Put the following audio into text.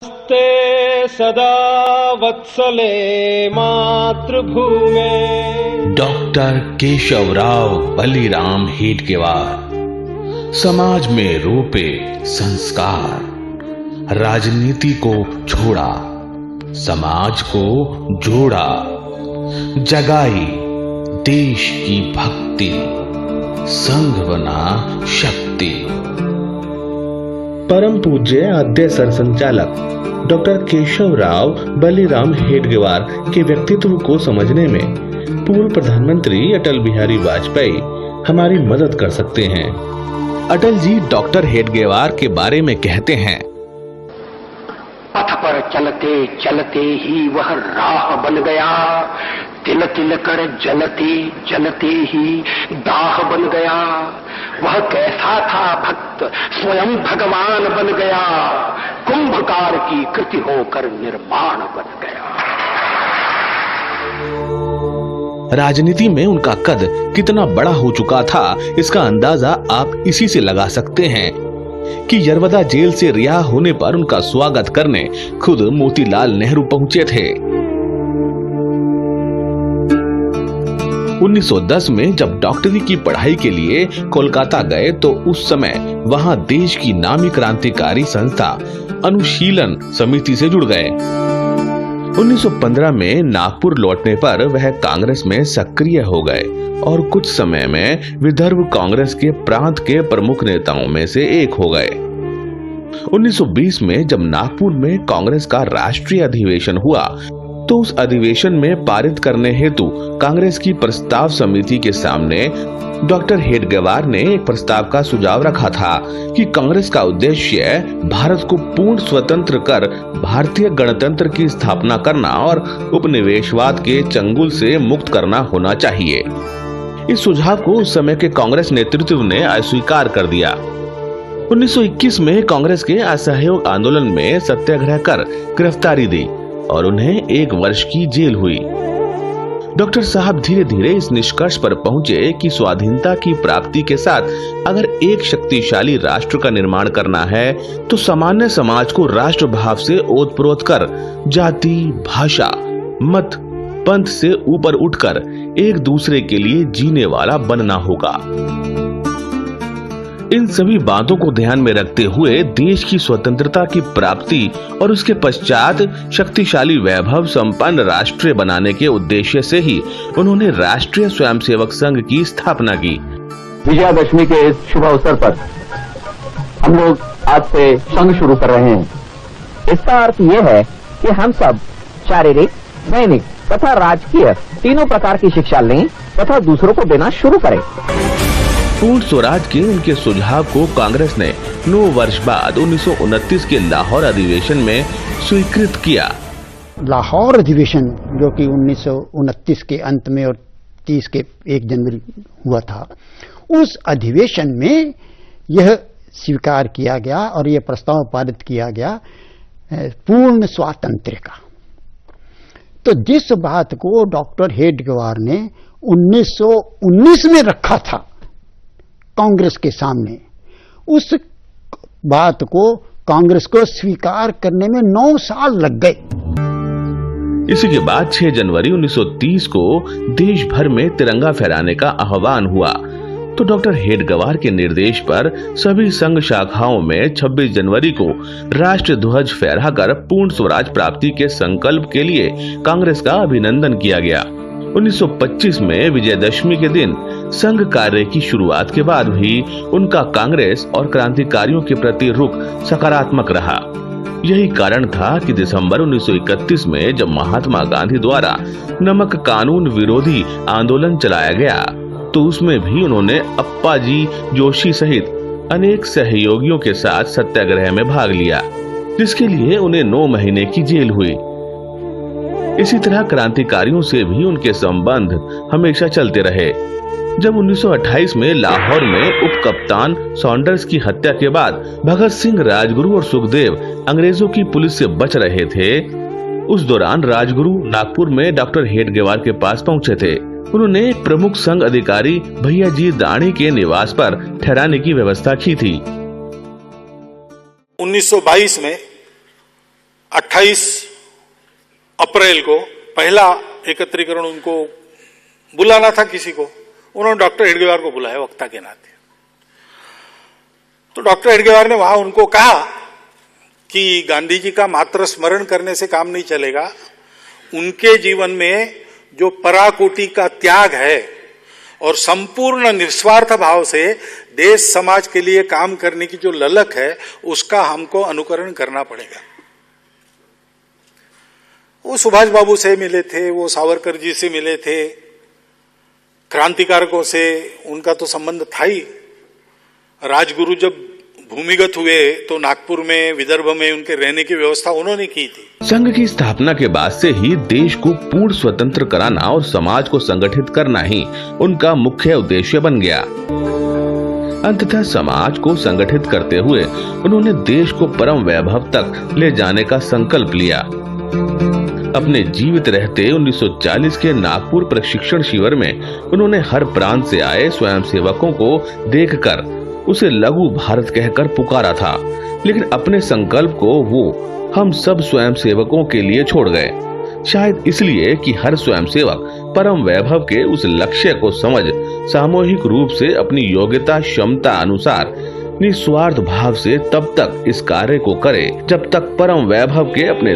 नमस्ते सदा वत्सले मातृभूमे। डॉक्टर केशवराव बलिराम हेडगेवार समाज में रोपे संस्कार, राजनीति को छोड़ा, समाज को जोड़ा, जगाई देश की भक्ति, संघ बना शक्ति। परम पूज्य आद्य सरसंचालक डॉक्टर केशवराव बलिराम हेडगेवार के व्यक्तित्व को समझने में पूर्व प्रधानमंत्री अटल बिहारी वाजपेयी हमारी मदद कर सकते हैं। अटल जी डॉक्टर हेडगेवार के बारे में कहते हैं, पथ पर चलते चलते ही वह राह बन गया, तिल तिल कर जलते जलते ही दाह बन गया। वह कैसा था भक्त, स्वयं भगवान बन गया, कुंभकार की कृति होकर निर्माण बन गया। राजनीति में उनका कद कितना बड़ा हो चुका था, इसका अंदाजा आप इसी से लगा सकते हैं कि यरवदा जेल से रिहा होने पर उनका स्वागत करने खुद मोतीलाल नेहरू पहुंचे थे। 1910 में जब डॉक्टरी की पढ़ाई के लिए कोलकाता गए तो उस समय वहां देश की नामी क्रांतिकारी संस्था अनुशीलन समिति से जुड़ गए। 1915 में नागपुर लौटने पर वह कांग्रेस में सक्रिय हो गए और कुछ समय में विदर्भ कांग्रेस के प्रांत के प्रमुख नेताओं में से एक हो गए। 1920 में जब नागपुर में कांग्रेस का राष्ट्रीय अधिवेशन हुआ तो उस अधिवेशन में पारित करने हेतु कांग्रेस की प्रस्ताव समिति के सामने डॉक्टर हेडगेवार ने एक प्रस्ताव का सुझाव रखा था कि कांग्रेस का उद्देश्य भारत को पूर्ण स्वतंत्र कर भारतीय गणतंत्र की स्थापना करना और उपनिवेशवाद के चंगुल से मुक्त करना होना चाहिए। इस सुझाव को उस समय के कांग्रेस नेतृत्व ने अस्वीकार कर दिया। 1921 में कांग्रेस के असहयोग आंदोलन में सत्याग्रह कर गिरफ्तारी दी और उन्हें 1 वर्ष की जेल हुई। डॉक्टर साहब धीरे धीरे इस निष्कर्ष पर पहुंचे कि स्वाधीनता की प्राप्ति के साथ अगर एक शक्तिशाली राष्ट्र का निर्माण करना है तो सामान्य समाज को राष्ट्र भाव से ओतप्रोत कर जाति, भाषा, मत, पंथ से ऊपर उठकर एक दूसरे के लिए जीने वाला बनना होगा। इन सभी बातों को ध्यान में रखते हुए देश की स्वतंत्रता की प्राप्ति और उसके पश्चात शक्तिशाली वैभव संपन्न राष्ट्र बनाने के उद्देश्य से ही उन्होंने राष्ट्रीय स्वयंसेवक संघ की स्थापना की। विजयादशमी के इस शुभ अवसर पर हम लोग आज से संघ शुरू कर रहे हैं। इसका अर्थ यह है कि हम सब शारीरिक, दैनिक तथा राजकीय तीनों प्रकार की शिक्षा लें तथा दूसरों को देना शुरू करें। पूर्ण स्वराज के उनके सुझाव को कांग्रेस ने 9 वर्ष बाद 1929 के लाहौर अधिवेशन में स्वीकृत किया। लाहौर अधिवेशन जो कि 1929 के अंत में और 30 के 1 जनवरी हुआ था, उस अधिवेशन में यह स्वीकार किया गया और यह प्रस्ताव पारित किया गया पूर्ण स्वातंत्र्य का। तो जिस बात को डॉक्टर हेडगेवार ने 1919 में रखा था कांग्रेस के सामने, उस बात को कांग्रेस को स्वीकार करने में 9 साल लग गए। इसी के बाद 6 जनवरी 1930 को देश भर में तिरंगा फहराने का आह्वान हुआ तो डॉक्टर हेडगेवार के निर्देश पर सभी संघ शाखाओं में 26 जनवरी को राष्ट्र ध्वज फहराकर पूर्ण स्वराज प्राप्ति के संकल्प के लिए कांग्रेस का अभिनंदन किया गया। 1925 में विजयदशमी के दिन संघ कार्य की शुरुआत के बाद भी उनका कांग्रेस और क्रांतिकारियों के प्रति रुख सकारात्मक रहा। यही कारण था कि दिसंबर 1931 में जब महात्मा गांधी द्वारा नमक कानून विरोधी आंदोलन चलाया गया तो उसमें भी उन्होंने अप्पाजी जोशी सहित अनेक सहयोगियों के साथ सत्याग्रह में भाग लिया, जिसके लिए उन्हें 9 महीने की जेल हुई। इसी तरह क्रांतिकारियों से भी उनके संबंध हमेशा चलते रहे। जब 1928 में लाहौर में उप कप्तान सॉन्डर्स की हत्या के बाद भगत सिंह, राजगुरु और सुखदेव अंग्रेजों की पुलिस से बच रहे थे, उस दौरान राजगुरु नागपुर में डॉक्टर हेडगेवार के पास पहुंचे थे। उन्होंने एक प्रमुख संघ अधिकारी भैया जी दाणी के निवास पर ठहराने की व्यवस्था की थी। 1922 में 28 अप्रैल को पहला एकत्रीकरण उनको बुलाना था किसी को, उन्होंने डॉक्टर हेडगेवार को बुलाया वक्ता के नाते। तो डॉक्टर हेडगेवार ने वहां उनको कहा कि गांधी जी का मात्र स्मरण करने से काम नहीं चलेगा, उनके जीवन में जो पराकोटि का त्याग है और संपूर्ण निस्वार्थ भाव से देश समाज के लिए काम करने की जो ललक है उसका हमको अनुकरण करना पड़ेगा। वो सुभाष बाबू से मिले थे, वो सावरकर जी से मिले थे, क्रांतिकारकों से उनका तो संबंध था ही। राजगुरु जब भूमिगत हुए तो नागपुर में, विदर्भ में उनके रहने की व्यवस्था उन्होंने की थी। संघ की स्थापना के बाद से ही देश को पूर्ण स्वतंत्र कराना और समाज को संगठित करना ही उनका मुख्य उद्देश्य बन गया। अंततः समाज को संगठित करते हुए उन्होंने देश को परम वैभव तक ले जाने का संकल्प लिया। अपने जीवित रहते 1940 के नागपुर प्रशिक्षण शिविर में उन्होंने हर प्रांत से आए स्वयंसेवकों को देखकर उसे लघु भारत कहकर पुकारा था, लेकिन अपने संकल्प को वो हम सब स्वयंसेवकों के लिए छोड़ गए। शायद इसलिए कि हर स्वयंसेवक परम वैभव के उस लक्ष्य को समझ सामूहिक रूप से अपनी योग्यता क्षमता अनुसार निस्वार्थ भाव से तब तक इस कार्य को करे जब तक परम वैभव के अपने